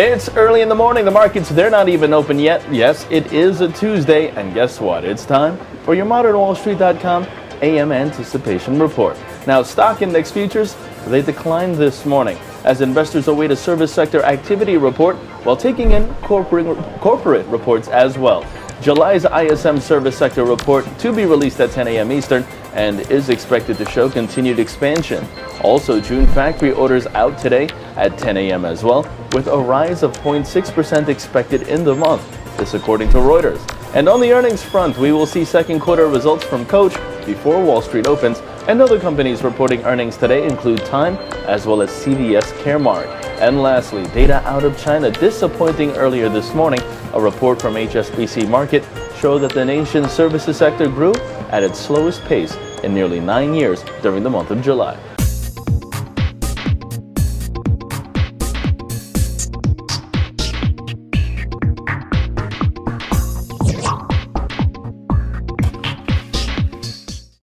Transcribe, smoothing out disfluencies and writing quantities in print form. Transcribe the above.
It's early in the morning. The markets, they're not even open yet. Yes, it is a Tuesday, and guess what? It's time for your ModernWallStreet.com AM Anticipation Report. Now, stock index futures, they declined this morning as investors await a service sector activity report while taking in corporate reports as well. July's ISM service sector report to be released at 10 a.m. Eastern and is expected to show continued expansion. Also, June factory orders out today at 10 a.m. as well, with a rise of 0.6% expected in the month. This according to Reuters. And on the earnings front, we will see second quarter results from Coach before Wall Street opens, and other companies reporting earnings today include Time as well as CVS Caremark. And lastly, data out of China disappointing earlier this morning. A report from HSBC Market showed that the nation's services sector grew at its slowest pace in nearly 9 years during the month of July.